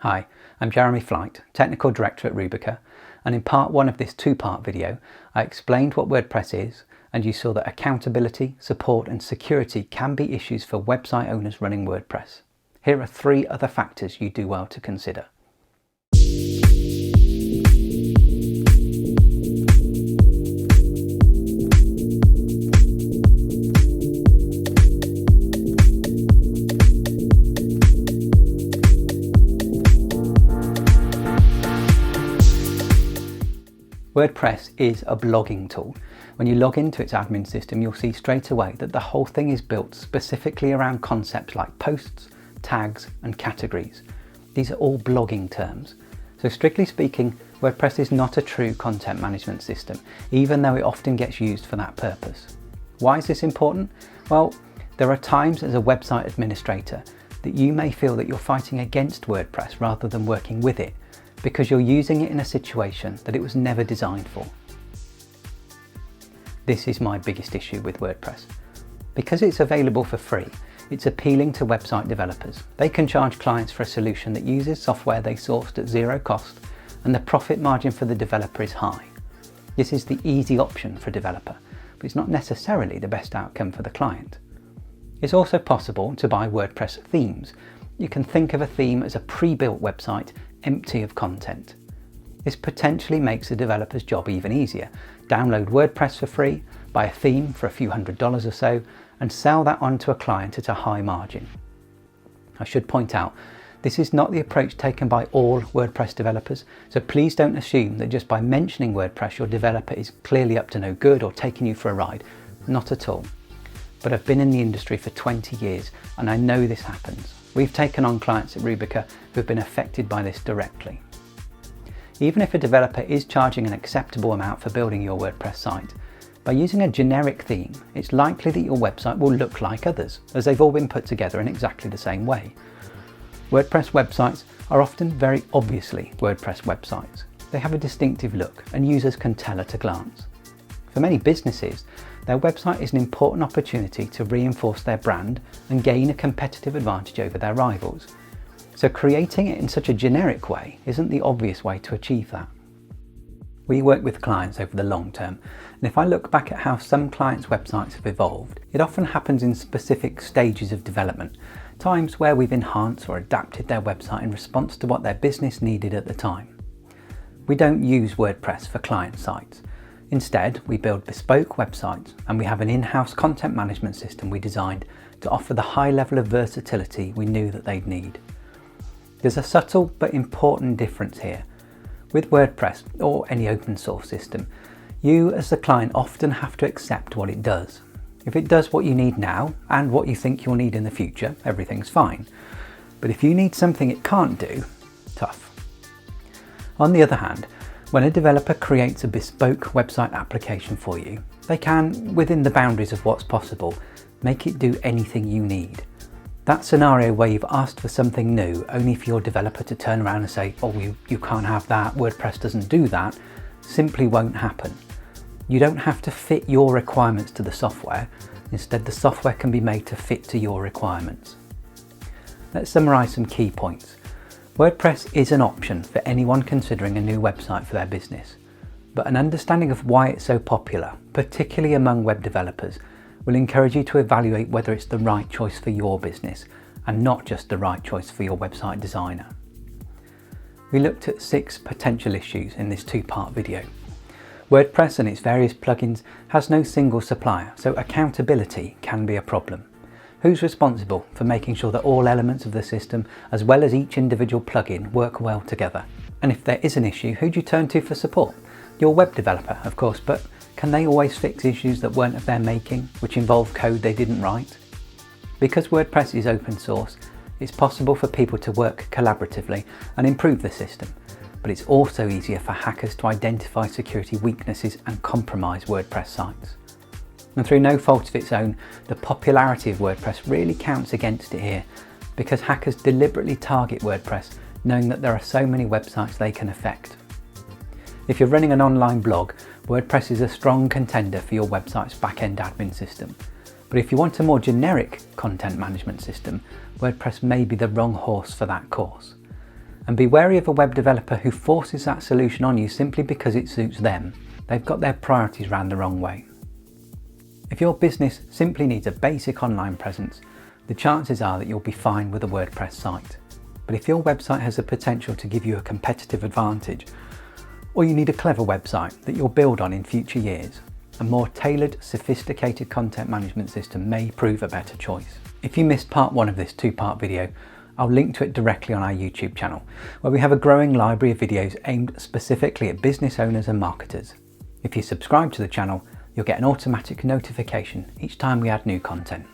Hi, I'm Jeremy Flight, Technical Director at Rubica, and in part one of this two-part video, I explained what WordPress is, and you saw that accountability, support and security can be issues for website owners running WordPress. Here are 3 other factors you do well to consider. WordPress is a blogging tool. When you log into its admin system, you'll see straight away that the whole thing is built specifically around concepts like posts, tags and categories. These are all blogging terms. So strictly speaking, WordPress is not a true content management system, even though it often gets used for that purpose. Why is this important? Well, there are times as a website administrator that you may feel that you're fighting against WordPress rather than working with it, because you're using it in a situation that it was never designed for. This is my biggest issue with WordPress. Because it's available for free, it's appealing to website developers. They can charge clients for a solution that uses software they sourced at zero cost, and the profit margin for the developer is high. This is the easy option for a developer, but it's not necessarily the best outcome for the client. It's also possible to buy WordPress themes. You can think of a theme as a pre-built website empty of content. This potentially makes the developer's job even easier. Download WordPress for free, buy a theme for a few $100s or so, and sell that on to a client at a high margin. I should point out, this is not the approach taken by all WordPress developers, so please don't assume that just by mentioning WordPress your developer is clearly up to no good or taking you for a ride. Not at all. But I've been in the industry for 20 years and I know this happens. We've taken on clients at Rubica who've been affected by this directly. Even if a developer is charging an acceptable amount for building your WordPress site, by using a generic theme, it's likely that your website will look like others, as they've all been put together in exactly the same way. WordPress websites are often very obviously WordPress websites. They have a distinctive look and users can tell at a glance. For many businesses, their website is an important opportunity to reinforce their brand and gain a competitive advantage over their rivals. So creating it in such a generic way isn't the obvious way to achieve that. We work with clients over the long term, and if I look back at how some clients' websites have evolved, it often happens in specific stages of development, times where we've enhanced or adapted their website in response to what their business needed at the time. We don't use WordPress for client sites. Instead, we build bespoke websites and we have an in-house content management system we designed to offer the high level of versatility we knew that they'd need. There's a subtle but important difference here. With WordPress or any open source system, you as the client often have to accept what it does. If it does what you need now and what you think you'll need in the future, everything's fine. But if you need something it can't do, tough. On the other hand, when a developer creates a bespoke website application for you, they can, within the boundaries of what's possible, make it do anything you need. That scenario where you've asked for something new only for your developer to turn around and say, oh, you can't have that, WordPress doesn't do that, simply won't happen. You don't have to fit your requirements to the software. Instead, the software can be made to fit to your requirements. Let's summarize some key points. WordPress is an option for anyone considering a new website for their business, but an understanding of why it's so popular, particularly among web developers, will encourage you to evaluate whether it's the right choice for your business and not just the right choice for your website designer. We looked at 6 potential issues in this 2-part video. WordPress and its various plugins has no single supplier, so accountability can be a problem. Who's responsible for making sure that all elements of the system, as well as each individual plugin, work well together? And if there is an issue, who do you turn to for support? Your web developer, of course, but can they always fix issues that weren't of their making, which involve code they didn't write? Because WordPress is open source, it's possible for people to work collaboratively and improve the system, but it's also easier for hackers to identify security weaknesses and compromise WordPress sites. And through no fault of its own, the popularity of WordPress really counts against it here, because hackers deliberately target WordPress knowing that there are so many websites they can affect. If you're running an online blog, WordPress is a strong contender for your website's back-end admin system. But if you want a more generic content management system, WordPress may be the wrong horse for that course. And be wary of a web developer who forces that solution on you simply because it suits them. They've got their priorities round the wrong way. If your business simply needs a basic online presence, the chances are that you'll be fine with a WordPress site. But if your website has the potential to give you a competitive advantage, or you need a clever website that you'll build on in future years, a more tailored, sophisticated content management system may prove a better choice. If you missed part 1 of this 2-part video, I'll link to it directly on our YouTube channel, where we have a growing library of videos aimed specifically at business owners and marketers. If you subscribe to the channel, you'll get an automatic notification each time we add new content.